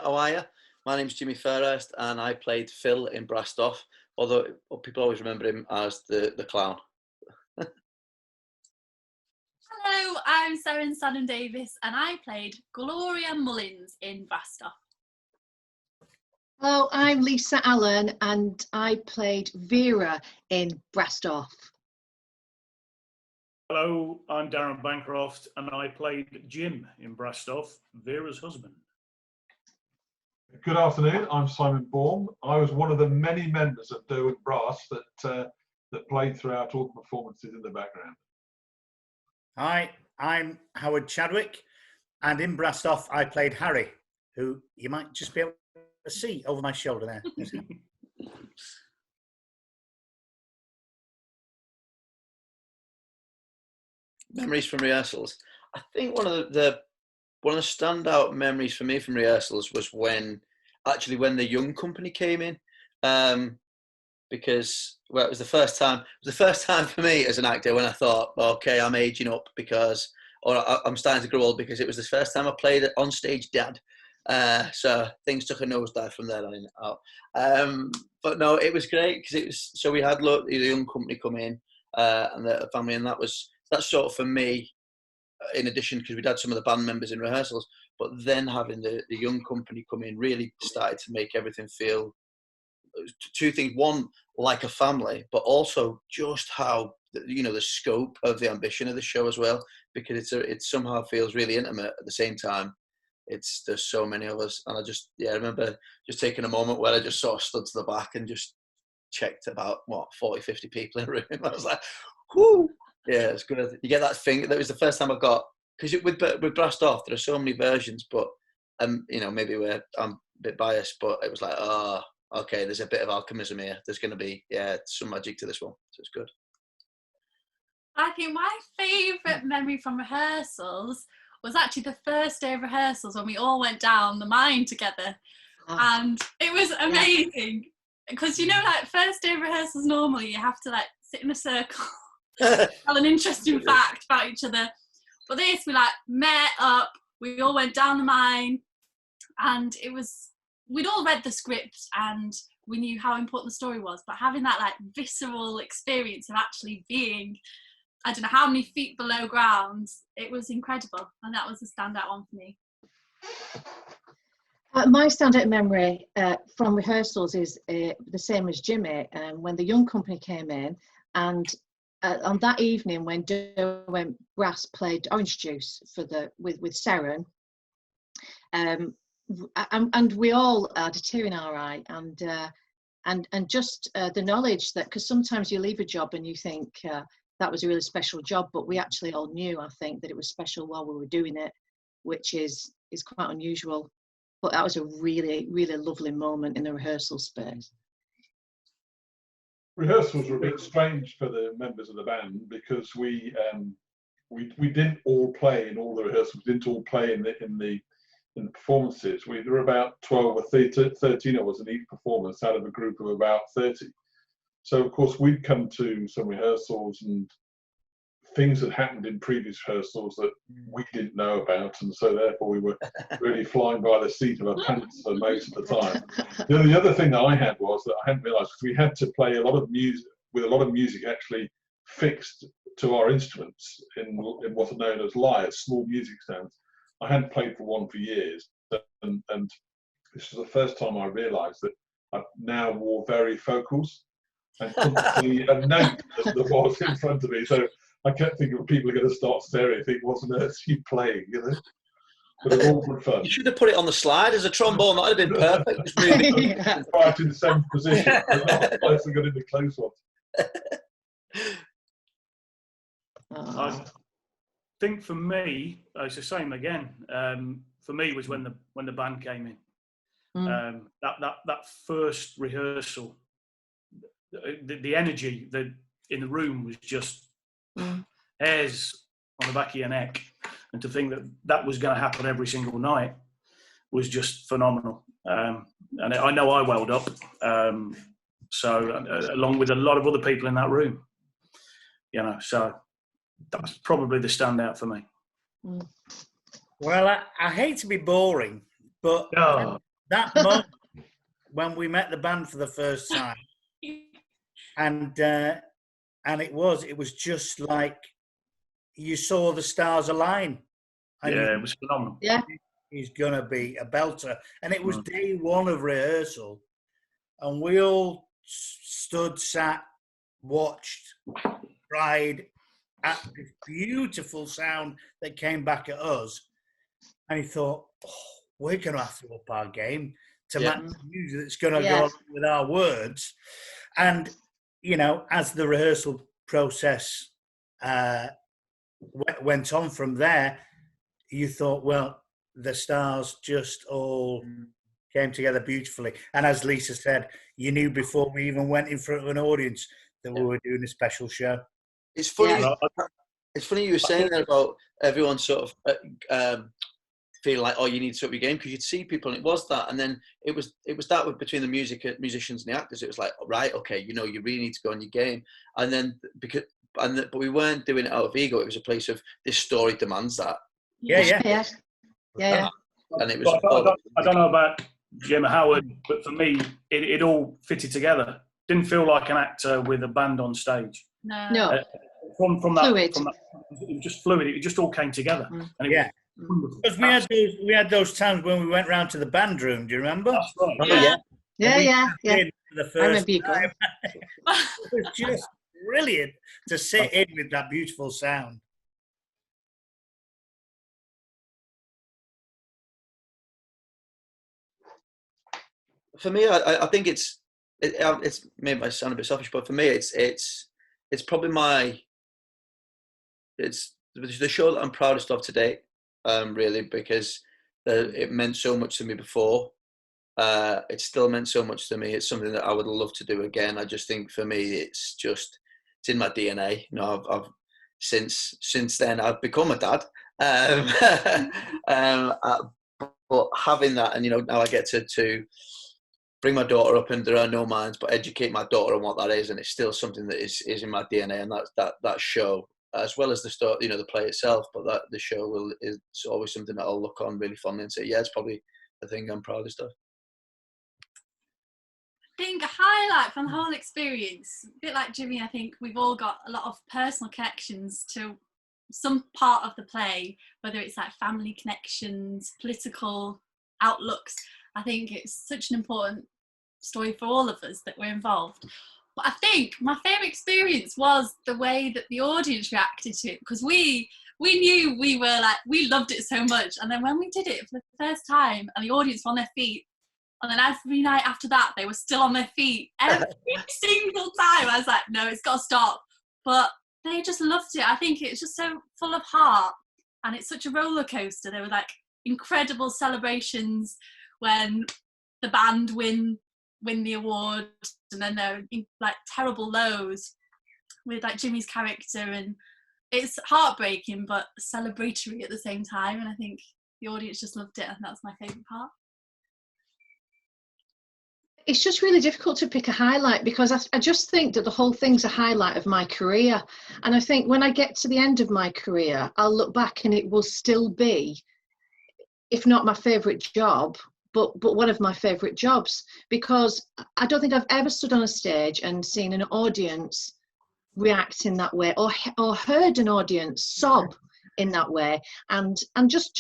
how are you? My name's Jimmy Fairhurst, and I played Phil in Brastoff, although people always remember him as the clown. Hello, I'm Seren Sandham-Davies, and I played Gloria Mullins in Bastoff. Hello, I'm Lisa Allen, and I played Vera in Brastoff. Hello, I'm Darren Bancroft, and I played Jim in Brastoff, Vera's husband. Good afternoon, I'm Simon Baum. I was one of the many members of Derwent Brass that played throughout all the performances in the background. Hi, I'm Howard Chadwick, and in Brastoff I played Harry, who you might just be able to see over my shoulder there. Memories from rehearsals. I think one of the standout memories for me from rehearsals was when the young company came in, because it was the first time for me as an actor when I thought, okay, I'm aging up I'm starting to grow old, because it was the first time I played an on-stage dad. So things took a nosedive from there on out. But no, it was great, because we had the young company come in, and the family, and that's sort of for me, in addition, because we'd had some of the band members in rehearsals, but then having the young company come in really started to make everything feel two things: one, like a family, but also just how the scope of the ambition of the show as well, because it somehow feels really intimate at the same time. There's so many of us, and I remember just taking a moment where I just sort of stood to the back and just checked about 40-50 people in a room. I was like, whoo. Yeah, it's good. You get that thing. That was the first time I got, because with Brastoff there are so many versions, but maybe I'm a bit biased, but it was like, oh, okay, there's a bit of alchemism here. There's going to be some magic to this one, so it's good. I think my favourite memory from rehearsals was actually the first day of rehearsals when we all went down the mine together, and it was amazing, because first day of rehearsals normally you have to sit in a circle. Tell an interesting fact about each other, but this, we met up, we all went down the mine, and we'd all read the script and we knew how important the story was, but having that visceral experience of actually being, I don't know how many feet below ground, it was incredible, and that was a standout one for me. My standout memory from rehearsals is the same as Jimmy, when the young company came in, and on that evening when Derwent Brass played Orange Juice with Seren, and we all had a tear in our eye, and just the knowledge that, because sometimes you leave a job and you think that was a really special job, but we actually all knew, I think, that it was special while we were doing it, which is quite unusual. But that was a really, really lovely moment in the rehearsal space. Rehearsals were a bit strange for the members of the band, because we didn't all play in all the rehearsals. We didn't all play in the performances. There were about 12 or 13 of us in each performance out of a group of about 30. So of course we'd come to some rehearsals and things had happened in previous rehearsals that we didn't know about, and so therefore we were really flying by the seat of our pants for most of the time. The other thing that I had was that I hadn't realised, because we had to play a lot of music, with a lot of music actually fixed to our instruments in what are known as lyres, small music stands. I hadn't played for one for years, and this was the first time I realised that I now wore varifocals and couldn't see a note that was in front of me. So I kept thinking people are going to start staring and think, what on earth are you playing, But it was all good fun. You should have put it on the slide as a trombone. That would have been perfect. Just moving. Right in the seventh position, but not the place I got in the close one. I think for me, it's the same again. For me, was when the band came in. That first rehearsal, the energy that in the room was just hairs on the back of your neck, and to think that was going to happen every single night was just phenomenal. And I know I welled up, along with a lot of other people in that room, so that's probably the standout for me. Well, I hate to be boring, but that moment when we met the band for the first time, and it was just like you saw the stars align. And Yeah, it was phenomenal. Yeah. He's gonna be a belter, and it was day one of rehearsal, and we all stood, sat, watched, cried at this beautiful sound that came back at us, and he thought, oh, we're going to have to up our game to match the music that's going to go along with our words. And, you know, as the rehearsal process went on from there, you thought, well, the stars just all came together beautifully. And as Lisa said, you knew before we even went in front of an audience that we were doing a special show. It's funny. It's funny you were saying that about everyone sort of feeling like, oh, you need to up your game, because you'd see people, and it was that, and then it was that with between the musicians and the actors. It was like, right, okay, you know, you really need to go on your game, and then but we weren't doing it out of ego. It was a place of this story demands that. Yeah. And it was. I don't know about Jim Howard, but for me, it all fitted together. Didn't feel like an actor with a band on stage. No. From Fluid. that, it was just fluid. It just all came together. And because we had those times when we went round to the band room. Do you remember? That's right. Yeah. For the first time. It was just brilliant to sit in with that beautiful sound. For me, I think it's maybe I sound a bit selfish, but for me, it's probably it's the show that I'm proudest of today, really, because it meant so much to me before. It still meant so much to me. It's something that I would love to do again. I just think for me, it's in my DNA. You know, I've since then I've become a dad. But having that, and you know, now I get to bring my daughter up under her no minds, but educate my daughter on what that is, and it's still something that is in my DNA, and that show, as well as the story, you know, the play itself, but that the show is always something that I'll look on really fondly and say, yeah, it's probably the thing I'm proudest of. I think a highlight from the whole experience, a bit like Jimmy, I think we've all got a lot of personal connections to some part of the play, whether it's like family connections, political outlooks. I think it's such an important story for all of us that we're involved. But I think my favourite experience was the way that the audience reacted to it, because we knew we loved it so much, and then when we did it for the first time and the audience were on their feet, and then every night after that they were still on their feet every single time, I was like, no, it's got to stop. But they just loved it. I think it's just so full of heart, and it's such a roller coaster. There were like incredible celebrations when the band win the award, and then there are like terrible lows with like Jimmy's character, and it's heartbreaking but celebratory at the same time, and I think the audience just loved it, and that's my favourite part. It's just really difficult to pick a highlight, because I just think that the whole thing's a highlight of my career, and I think when I get to the end of my career, I'll look back and it will still be, if not my favourite job, but one of my favourite jobs, because I don't think I've ever stood on a stage and seen an audience react in that way, or heard an audience sob in that way, and just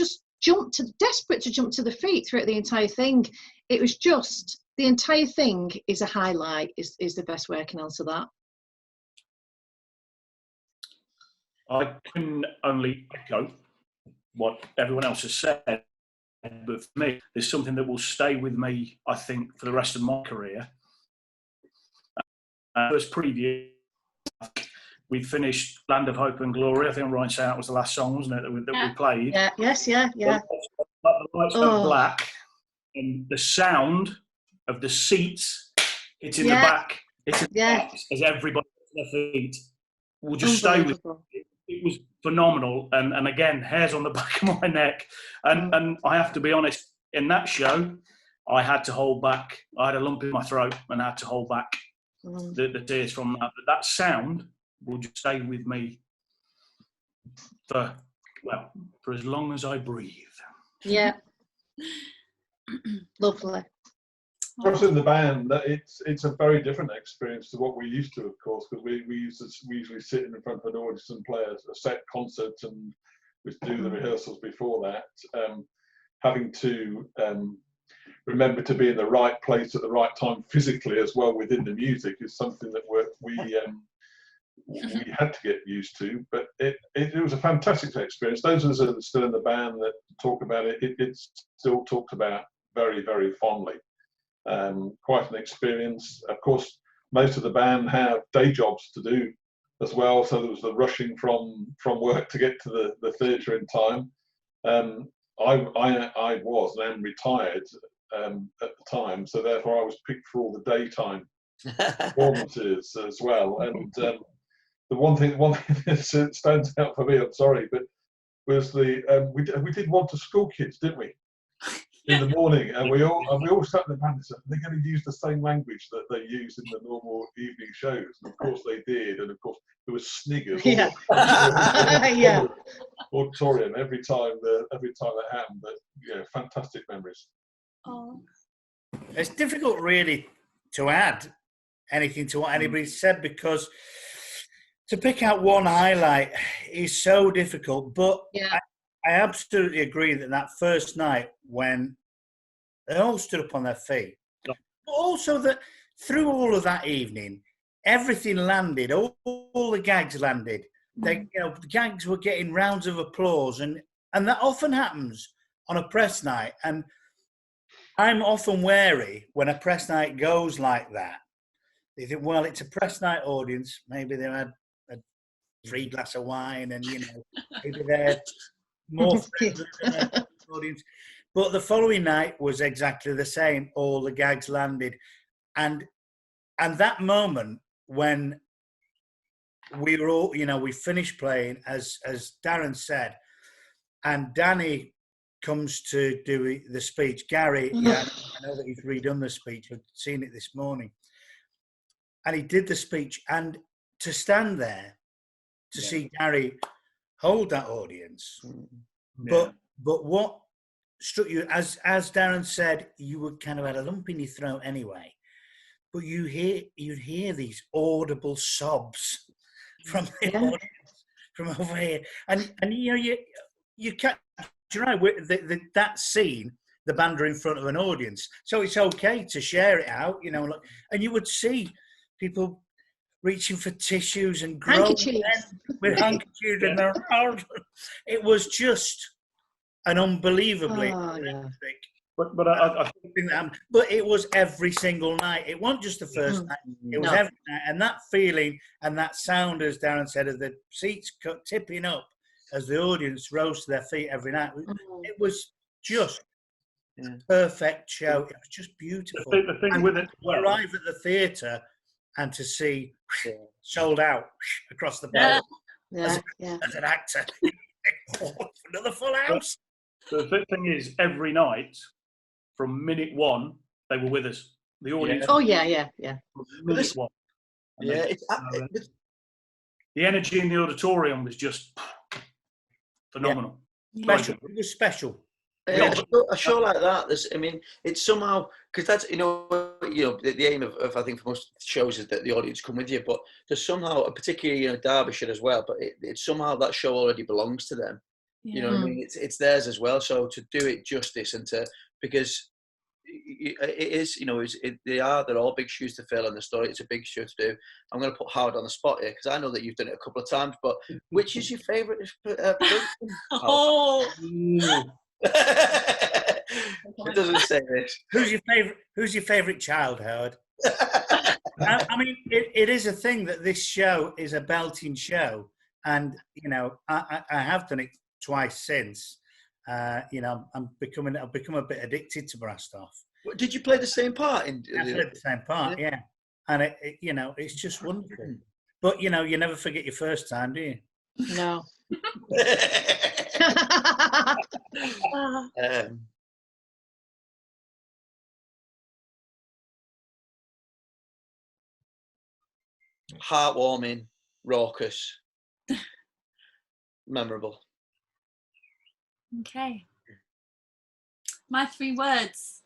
desperate to jump to the feet throughout the entire thing. It was just, the entire thing is a highlight, is the best way I can answer that. I can only echo what everyone else has said. But for me, there's something that will stay with me, I think, for the rest of my career. First preview, we finished Land of Hope and Glory. I think I'm right in saying that was the last song, wasn't it, that we played? Yeah, yes, yeah. The lights went black, and the sound of the seats hitting the back, as everybody to their feet, will just stay with me. It was phenomenal, and again, hairs on the back of my neck. And I have to be honest, in that show, I had to hold back. I had a lump in my throat and I had to hold back the tears from that. But that sound will just stay with me for as long as I breathe. Yeah. Lovely. Also in the band, that it's a very different experience to what we're used to, of course, because we usually sit in front of an audience and play a set concert, and we do the rehearsals before that. Having to remember to be in the right place at the right time physically as well within the music is something that we had to get used to. But it was a fantastic experience. Those of us that are still in the band that talk about it, it's still talked about very, very fondly. Quite an experience. Of course, most of the band have day jobs to do as well, so there was the rushing from work to get to the theatre in time. I was and am retired at the time, so therefore I was picked for all the daytime performances as well. And the one thing that stands out for me, I'm sorry, but was we did one to school kids, didn't we? In the morning, and we all sat in the band and said, they're going to use the same language that they use in the normal evening shows, and of course they did, and of course there was sniggers Yeah. auditorium every time that happened. But yeah, fantastic memories. Oh. It's difficult really to add anything to what anybody said, because to pick out one highlight is so difficult. But Yeah. I absolutely agree that first night when they all stood up on their feet, but also that through all of that evening, everything landed, all the gags landed. The gags were getting rounds of applause, and that often happens on a press night. And I'm often wary when a press night goes like that. They think, well, it's a press night audience. Maybe they had a free glass of wine, and maybe they're more friendly than an audience. But the following night was exactly the same. All the gags landed, and that moment when we were all, we finished playing, as Darren said, and Danny comes to do the speech. Gary, I know that he's redone the speech. I've seen it this morning, and he did the speech, and to stand there to see Gary hold that audience. But what struck you, as Darren said, you would kind of had a lump in your throat anyway. But you'd hear these audible sobs from the audience from over here, and you catch that scene. The band are in front of an audience, so it's okay to share it out, and you would see people reaching for tissues and groaning with handkerchiefs in their mouth. It was just an unbelievably realistic. But I think that but it was every single night. It wasn't just the first night. It was every night, and that feeling and that sound, as Darren said, of the seats tipping up as the audience rose to their feet every night. It was just a perfect show. It was just beautiful. The thing with it, arrive at the theatre and to see sold out across the board as an actor, another full house. The thing is, every night from minute one, they were with us. The audience. Oh yeah. From minute one. The energy in the auditorium was just phenomenal. Special. It was special. A show like that, it's somehow, because that's the aim of I think for most shows is that the audience come with you, but there's somehow, particularly Derbyshire as well, but it's somehow that show already belongs to them. You know what I mean? It's theirs as well. So to do it justice because it is, they're all big shoes to fill, and the story, it's a big show to do. I'm going to put Howard on the spot here because I know that you've done it a couple of times, but which is your favourite? It doesn't say this. Who's your favourite child, Howard? I mean, it is a thing that this show is a belting show, and I have done it twice since. I've become a bit addicted to Brastoff. Did you play the same part? I played the same part, yeah. And it's just wonderful. But you never forget your first time, do you? No. Heartwarming, raucous, memorable. Okay. My 3 words.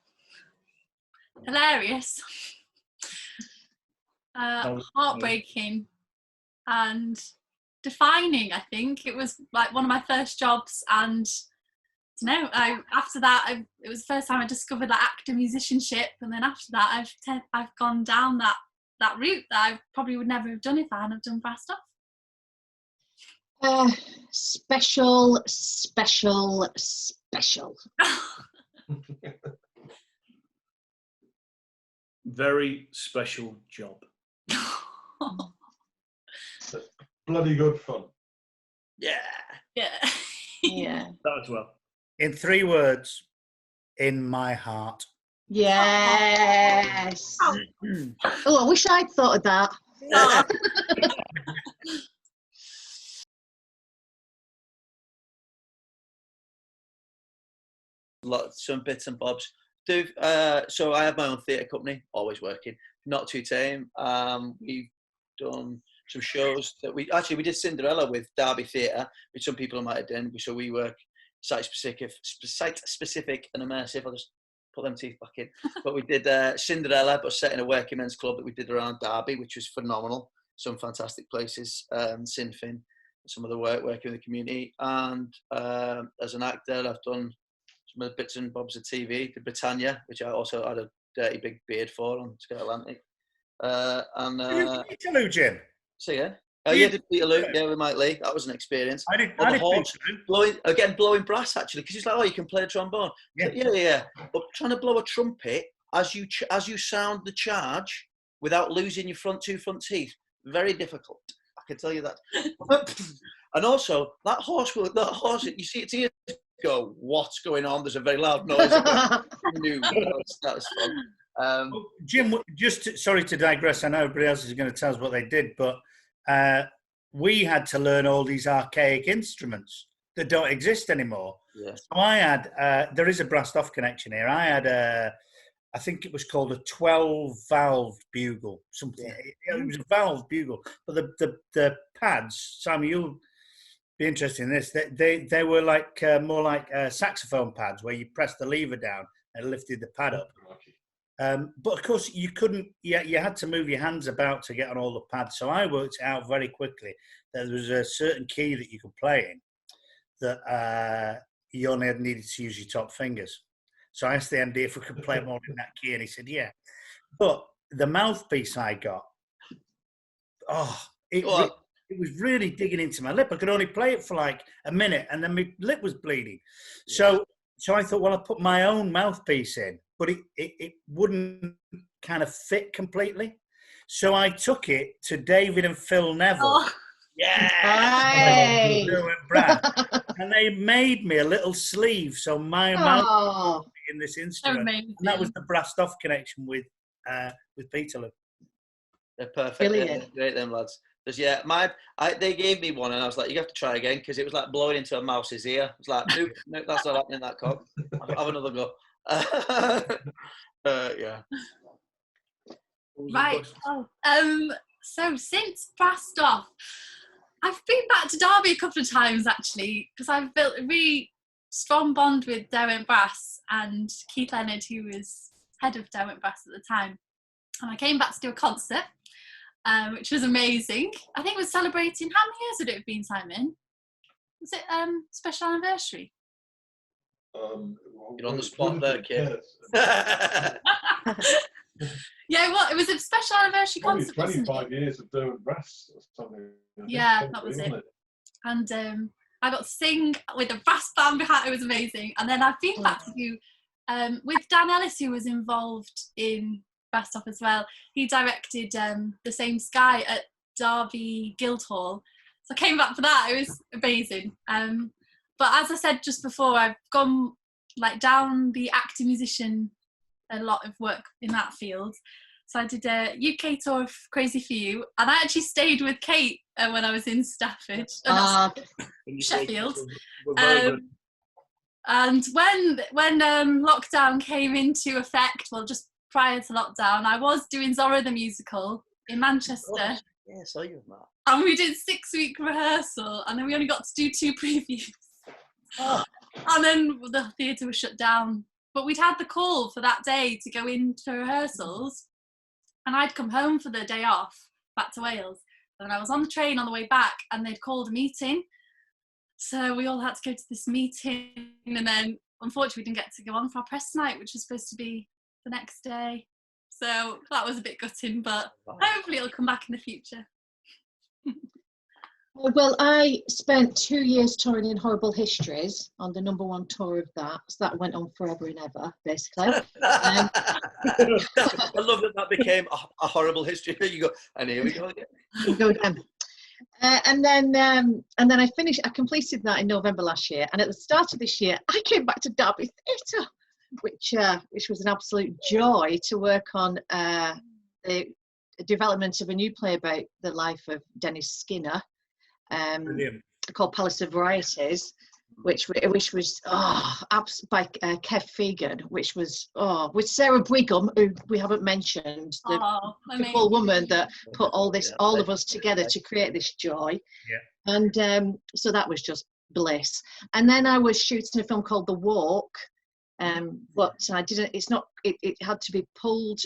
Hilarious. Heartbreaking. And defining, I think. It was like one of my first jobs, and after that, it was the first time I discovered that actor musicianship, and then after that, I've gone down that route that I probably would never have done if I hadn't have done brass stuff. Special. Very special job. Bloody good fun. Yeah. Yeah. Yeah. That as well. In 3 words, in my heart. Yes. Oh, I wish I'd thought of that. Some bits and bobs. So I have my own theatre company, always working. Not Too Tame. We've done some shows that we did Cinderella with Derby Theatre, which some people might have done. So we work site specific and immersive. I'll just put them teeth back in. But we did Cinderella, but set in a working men's club that we did around Derby, which was phenomenal. Some fantastic places, Sinfin, some of the working in the community. And as an actor, I've done some of the bits and bobs of TV. The Britannia, which I also had a dirty big beard for on Sky Atlantic. Peterloo, Jim. So yeah. Did Peterloo, with Mike Lee. That was an experience. I did blowing brass actually, because he's like, oh, you can play the trombone. Yeah. Yeah. But trying to blow a trumpet as you sound the charge without losing your two front teeth, very difficult. I can tell you that. And also that horse, you see it here, go, what's going on? There's a very loud noise. That was fun. Jim, sorry to digress. I know everybody else is going to tell us what they did, but we had to learn all these archaic instruments that don't exist anymore. Yeah. So I had, there is a brassed off connection here. I had I think it was called a 12-valve bugle, something. Yeah. It was a valve bugle, but the pads, Simon, you'll be interested in this. They were like more like saxophone pads, where you press the lever down and lifted the pad up. But of course, you couldn't. You had to move your hands about to get on all the pads. So I worked it out very quickly that there was a certain key that you could play in that you only needed to use your top fingers. So I asked the MD if we could play more in that key, and he said, yeah. But the mouthpiece I got, it was really digging into my lip. I could only play it for like a minute, and then my lip was bleeding. Yeah. So I thought, well, I'll put my own mouthpiece in, but it wouldn't kind of fit completely. So I took it to David and Phil Neville. Oh. Hey. And they made me a little sleeve, so my mouth in this instrument. Amazing. And that was the brassed off connection with Peterloo. They're perfect. Brilliant. They're great, them lads. Because they gave me one, and I was like, you have to try again, because it was like blowing into a mouse's ear. I was like, nope, that's not happening. That cock. Have another go. Yeah. Right. So since brassed off, I've been back to Derby a couple of times actually, because I've built a really strong bond with Derwent Brass and Keith Leonard, who was head of Derwent Brass at the time. And I came back to do a concert, which was amazing. I think it was celebrating, how many years had it been, Simon? Was it special anniversary? You're on the spot there, kid. Yeah, well, it was a special anniversary concert. 25 years of Derwent Brass or something. Yeah, that was it. And I got to sing with a brass band behind. It was amazing. And then I've been back to do with Dan Ellis, who was involved in Brass Off as well. He directed The Same Sky at Derby Guildhall. So I came back for that. It was amazing. But as I said just before, I've gone like down the actor musician, a lot of work in that field. So I did a UK tour of Crazy For You, and I actually stayed with Kate when I was in Stafford, Sheffield. And when lockdown came into effect, well, just prior to lockdown, I was doing Zorro the musical in Manchester. Yeah, I saw you, Matt. And we did 6-week rehearsal, and then we only got to do 2 previews. And then the theatre was shut down. But we'd had the call for that day to go into rehearsals, and I'd come home for the day off back to Wales. And I was on the train on the way back, and they'd called a meeting. So we all had to go to this meeting, and then unfortunately we didn't get to go on for our press night, which was supposed to be the next day. So that was a bit gutting, but hopefully it'll come back in the future. Well, I spent 2 years touring in Horrible Histories on the #1 tour of that. So that went on forever and ever, basically. I love that became a horrible history. You go, and here we go again. Go again. And then I completed that in November last year. And at the start of this year, I came back to Derby Theatre, which was an absolute joy to work on the development of a new play about the life of Dennis Skinner. Called Palace of Varieties, which was by Kev Fegan, which was with Sarah Brigham, who we haven't mentioned, the beautiful woman that put all of us together to create this joy. Yeah. And so that was just bliss. And then I was shooting a film called The Walk, but I didn't. It had to be pulled.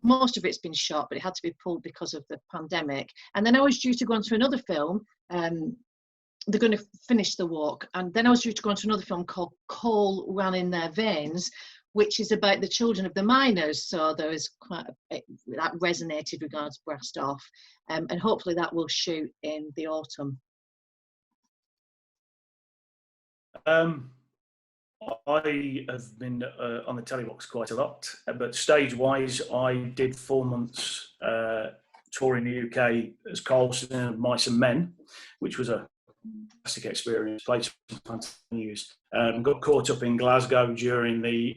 Most of it's been shot, but it had to be pulled because of the pandemic. And then I was due to go on to another film. They're going to finish The Walk, and then I was due to go on to another film called Coal Ran in Their Veins, which is about the children of the miners. So there was that resonated regards Brastoff, and hopefully that will shoot in the autumn. I have been on the telly box quite a lot, but stage-wise, I did 4 months touring the UK as Carlson of Mice and Men, which was a fantastic experience. Played some news. Got caught up in Glasgow during the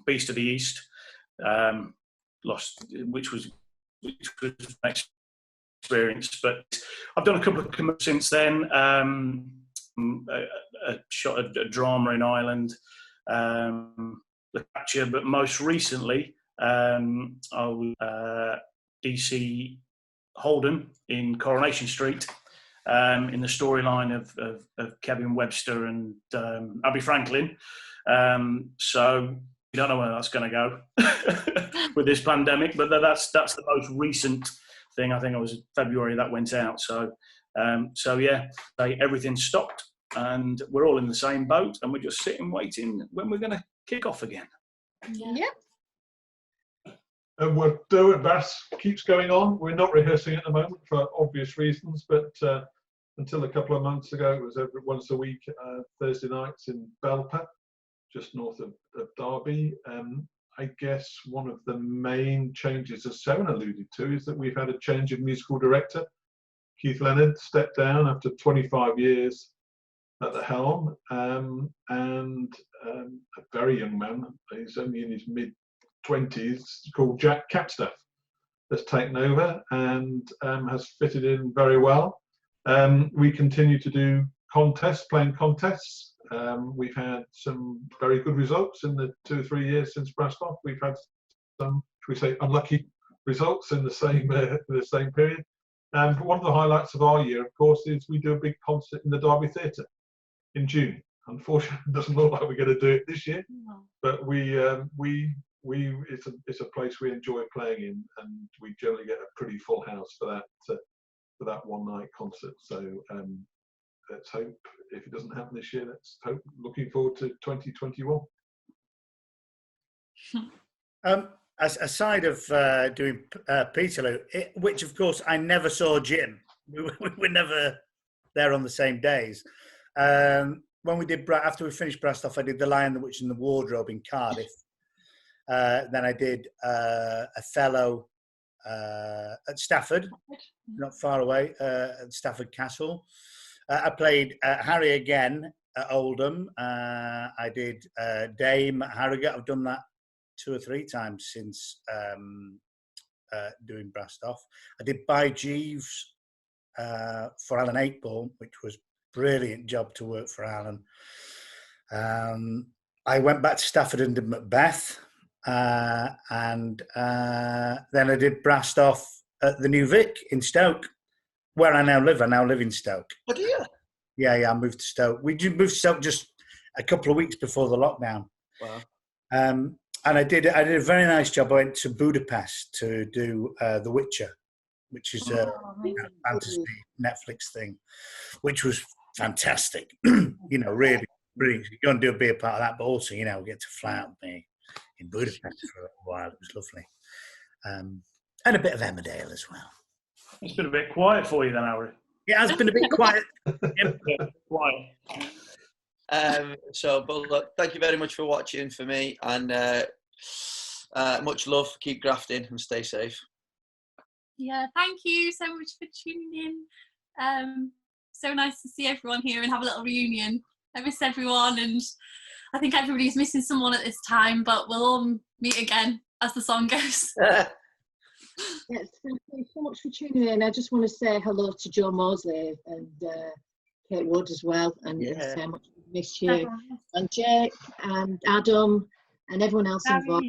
Beast of the East, which was an experience. But I've done a couple of commercials since then. Shot a drama in Ireland, The Capture, but most recently I was DC Holden in Coronation Street, in the storyline of Kevin Webster and Abby Franklin. So we don't know where that's going to go with this pandemic, but that's the most recent thing. I think it was February that went out. So yeah, everything stopped, and we're all in the same boat, and we're just sitting waiting when we're going to kick off again. Yeah. And what Derwent Bass keeps going on. We're not rehearsing at the moment for obvious reasons, but until a couple of months ago, it was every once a week, Thursday nights in Belper, just north of Derby. I guess one of the main changes, as Seren alluded to, is that we've had a change of musical director. Keith Leonard stepped down after 25 years at the helm, and a very young man, he's only in his mid-20s, called Jack Capstaff, has taken over and has fitted in very well. We continue to do playing contests. We've had some very good results in the 2 or 3 years since Brastoff. We've had some, should we say, unlucky results in the same period. And one of the highlights of our year, of course, is we do a big concert in the Derby Theatre in June. Unfortunately, it doesn't look like we're going to do it this year, but it's a place we enjoy playing in, and we generally get a pretty full house for that one night concert. So let's hope, if it doesn't happen this year, let's hope, looking forward to 2021. Aside of doing Peterloo, which of course I never saw Jim. We were never there on the same days. When we did, after we finished Brastoff, I did The Lion, the Witch and the Wardrobe in Cardiff. Then I did Othello at Stafford, not far away, at Stafford Castle. I played Harry again at Oldham. I did Dame at Harrogate. I've done that 2 or 3 times since doing Brastoff. I did By Jeeves for Alan Eightball, which was a brilliant job to work for Alan. I went back to Stafford and did Macbeth. And then I did Brastoff at the New Vic in Stoke, where I now live. I now live in Stoke. Oh, do you? Yeah, I moved to Stoke. We moved to Stoke just a couple of weeks before the lockdown. Wow. And I did a very nice job. I went to Budapest to do The Witcher, which is a fantasy Netflix thing, which was fantastic. Really brilliant. You're going to do a bit part of that, but also, get to fly out me in Budapest for a while. It was lovely. And a bit of Emmerdale as well. It's been a bit quiet for you then, Harry. It has been a bit quiet. Quiet. But look, thank you very much for watching for me, and much love. Keep grafting and stay safe. Yeah, thank you so much for tuning in. So nice to see everyone here and have a little reunion. I miss everyone, and I think everybody's missing someone at this time, but we'll all meet again as the song goes. Yes, thank you so much for tuning in. I just want to say hello to Joe Mosley and Kate Wood as well, and say how much we miss you, and Jake and Adam and everyone else involved.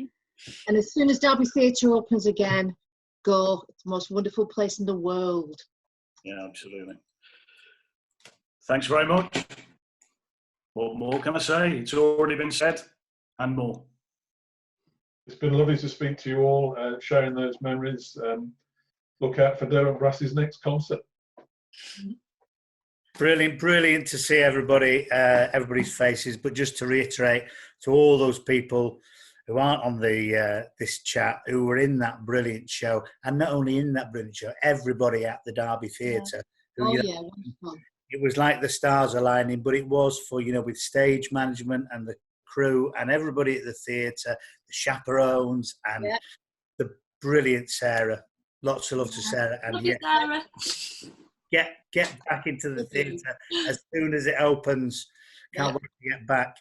And as soon as Derby Theatre opens again, go. It's the most wonderful place in the world. Yeah, absolutely. Thanks very much. What more can I say? It's already been said and more. It's been lovely to speak to you all, sharing those memories. Look out for Derwent Brass's next concert. Brilliant to see everybody's faces. But just to reiterate to all those people who aren't on this chat, who were in that brilliant show, and not only in that brilliant show, everybody at the Derby Theatre. Wonderful. It was like the stars aligning, but it was for, with stage management and the crew and everybody at the theatre, the chaperones, and the brilliant Sarah. Lots of love to Sarah. And Sarah. Get back into the theatre as soon as it opens. Can't wait to get back.